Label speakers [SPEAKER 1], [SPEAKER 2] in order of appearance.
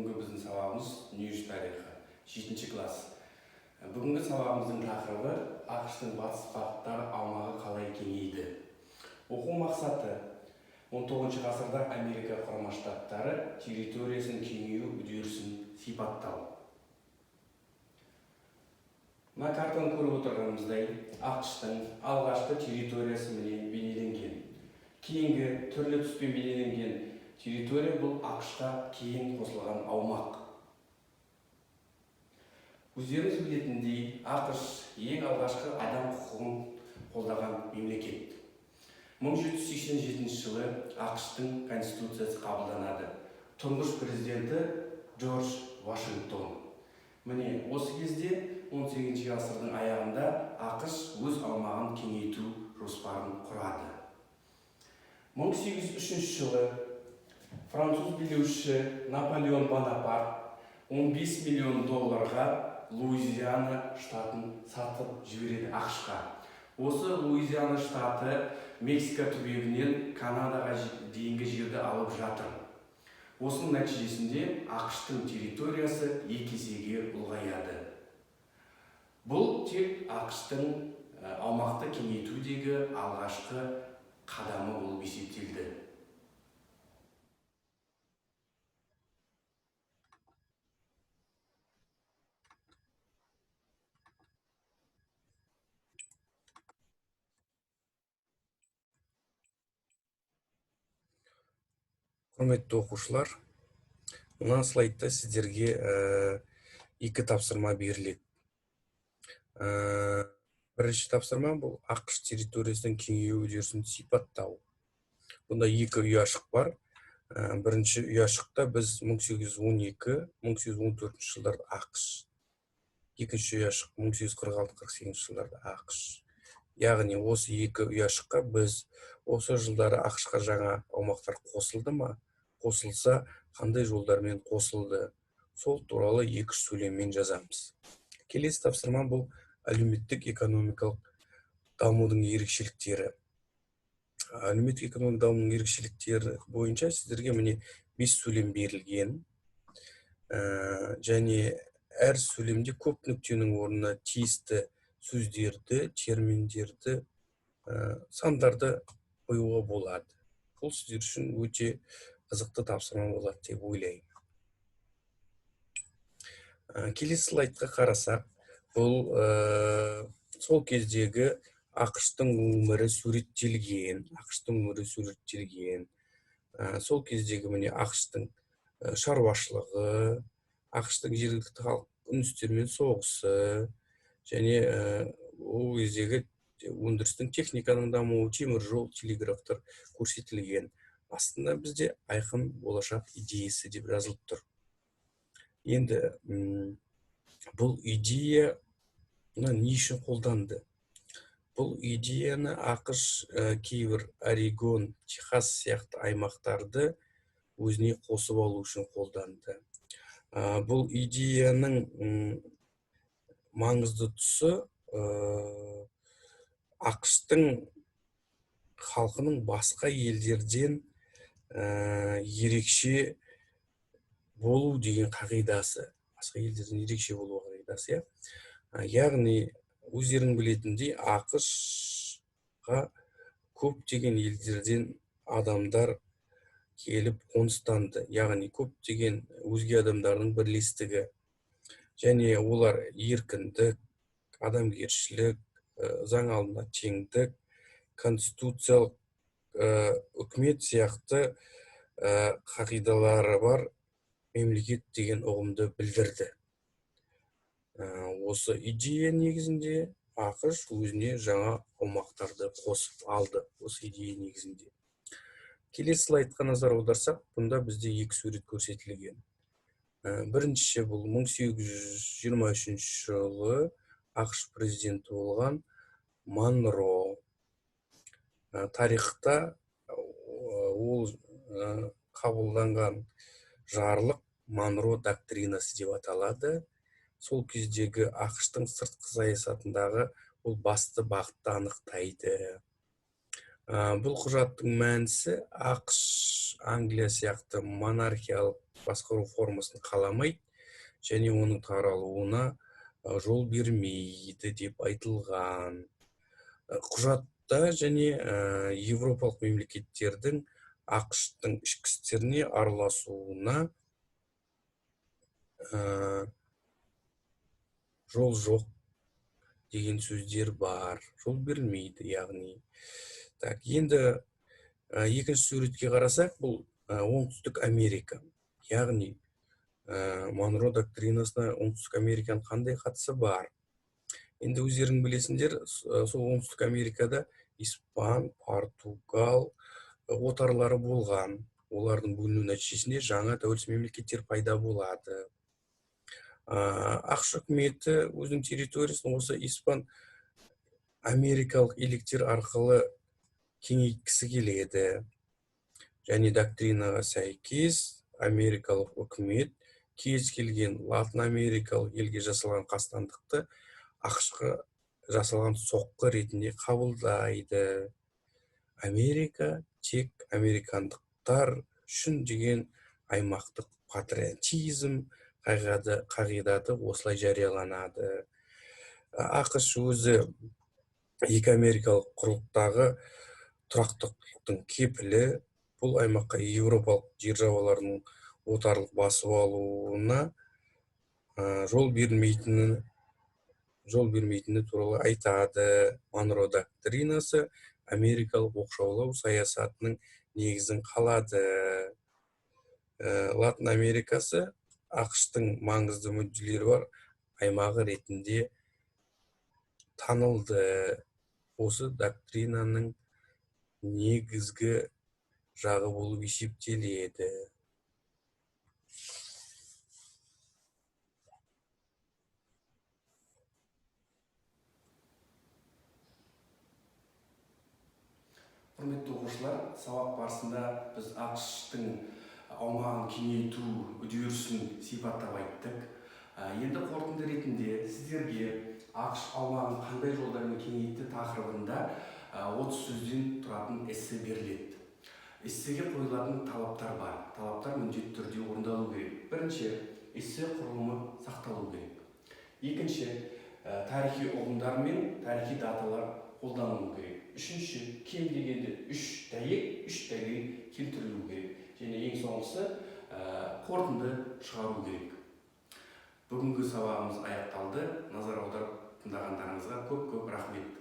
[SPEAKER 1] Бүгінгі біздің сабағымыз дүниежүзі тарихы, 7-ші класс. Бүгінгі сабағымыздың тақырыбы ақш-тың батыс бағыттары аумағы қалай кеңейді. Оқу мақсаты 19 ғасырда Америка құрама штаттары территориясын кеңею үдерісін сипаттау. Мына картаны көріп отырғанымыздай, ақш-тың алғашқы территориясы бейнеленген. Кейінгі түрлі түспен бейнеленген территория бұл ақш-қа кейін қосылған аумақ. Өздеріңіз білетіндей, ақш ең алғашқы адам құқығын қолдаған мемлекет. 1787 жылы ақш-тың конституциясы қабылданады. Тұңғыш президенті Джордж Вашингтон. Міне, осы кезде 18 ғасырдың аяғында ақш өз аумағын кеңейту жоспарын құрады. 1803 жылы француз билеуші Наполеон Бонапарт 15 миллион долларға Луизиана штатын сатып жібереді ақшқа. Осы Луизиана штаты Мексика түбегінен Канадаға дейінгі жерді алып жатыр. Осының нәтижесінде ақш-тың территориясы 2 есеге ұлғаяды. Бұл тек ақш-тың аумақты кеңейтудегі алғашқы қадамы болып есептелді.
[SPEAKER 2] Құрметті оқушылар, мына слайдта сіздерге екі тапсырма беріледі. Бірінші тапсырма бұл ақш территориясының кеңею үдерісін сипаттау. Бұнда екі ұяшық бар. Бірінші ұяшықта біз 1812-1814 жылдарда ақш. Екінші ұяшық 1846-48 жылдарда ақш. Яғни осы екі ұяшыққа біз осы жылдары ақшқа жаңа аумақтар қосылды ма? Қосылса, қандай жолдармен қосылды? Сол туралы екі сөйлеммен жазамыз. Келесі тапсырма бұл әлеуметтік экономикалық дамудың ерекшеліктері. Әлеуметтік экономикалық дамудың ерекшеліктері бойынша сіздерге міне 5 сөйлем берілген. Және әр сөйлемде көп нүктенің орнына тиісті сөздерді, терминдерді, сандарды қоюға болады. Бұл сіздер үшін өте қызықты тапсырма болады деп ойлаймын. Келесі слайдқа қарасақ, бұл сол кездегі ақш-тың өмірі суреттелген. Сол кездегі міне ақш-тың шаруашылығы, ақш-тың жергілікті халық үндістермен соғысы, және ол кездегі өндірістің техниканың дамуы, темір жол, телеграфтар көрсетілген. Астында бізде айқын болашақ идеясы деп жазылып тұр. Енді бұл идея не үшін қолданды? Бұл идеяны ақш кейбір Орегон, Техас сияқты аймақтарды өзіне қосып алу үшін қолданды. Бұл идеяның маңызды тұсы ақш-тың халқының басқа елдерден ерекше болу деген қағидасы. Басқа елдерден ерекше болу қағидасы. Яғни, өздерің білетіндей, ақш-ға көптеген елдерден адамдар келіп қоныстанды. Яғни, көптеген өзге адамдардың бірлестігі. Және олар еркіндік, адамгершілік, заң алдында теңдік, конституциялық үкімет сияқты қағидалары бар мемлекет деген ұғымды білдірді. Осы идея негізінде ақш өзіне жаңа аумақтарды қосып алды. Осы идея негізінде. Келесі слайдқа назар аударсақ, бұнда бізде екі сурет көрсетілген. Бірінші бұл 1823 жылы ақш президенті болған Монро. Тарихта ол қабылданған жарлық Монро доктринасы деп аталады. Сол кездегі ақш-тың сыртқы саясатындағы ол басты бағытты анықтайды. Бұл құжаттың мәнісі ақш, Англия сияқты монархиялық басқару формасын қаламайды және оның таралуына жол бермейді деп айтылған. Құжатта және Европалық мемлекеттердің ақш-тың ішкі істеріне араласуына жол жоқ деген сөздер бар. Жол берілмейді, яғни. Так, енді екінші суретке қарасақ, бұл оңтүстік Америка. Яғни Монро доктринасына оңтүстік Американың қандай қатысы бар? Енді өздерің білесіңдер, сол оңтүстік Америкада испан, португал отарлары болған. Олардың бөліну нәтижесінде жаңа тәуелсіз мемлекеттер пайда болады. ақш үкіметі өзінің территориясын осы испан америкалық иеліктер арқылы кеңейткісі келеді. Және доктринаға сәйкес америкалық үкімет кез келген Латын Америкалық елге жасалған қастандықты ақшқа жасалған соққы ретінде қабылдайды. Америка тек американдықтар үшін деген аймақтық патриотизм қағидаты осылай жарияланады. ақш өзі екі америкалық құрлықтағы тұрақтылықтың кепілі. Бұл аймаққа Европалық державалардың отарлық басып алуына жол бермейтіні туралы айтады. Монро доктринасы америкалық оқшаулау саясатының негізін қалады. Латын Америкасы ақш-тың маңызды мүдделері бар аймағы ретінде танылды. Осы доктринаның негізгі жағы болып есептеледі.
[SPEAKER 1] Құрметті оқушылар, сабақ барысында біз ақш-тың аумағын кеңейту үдерісін сипаттап айттық. Енді қорытынды ретінде сіздерге ақш аумағын қандай жолдармен кеңейтті тақырыбында 30 сөзден тұратын эссе беріледі. Эссеге қойылатын талаптар бар. Талаптар міндетті түрде орындалу керек. Бірінші, эссе құрылымы сақталу керек. Екінші, тарихи ұғымдар мен тарихи даталар қолданылу керек. Үшінші, кем дегенде үш дәйек келтірілу керек. Және ең соңғысы қорытынды шығару керек. Бүгінгі сабағымыз аяқталды. Назар аударып тыңдағандарыңызға көп рахмет.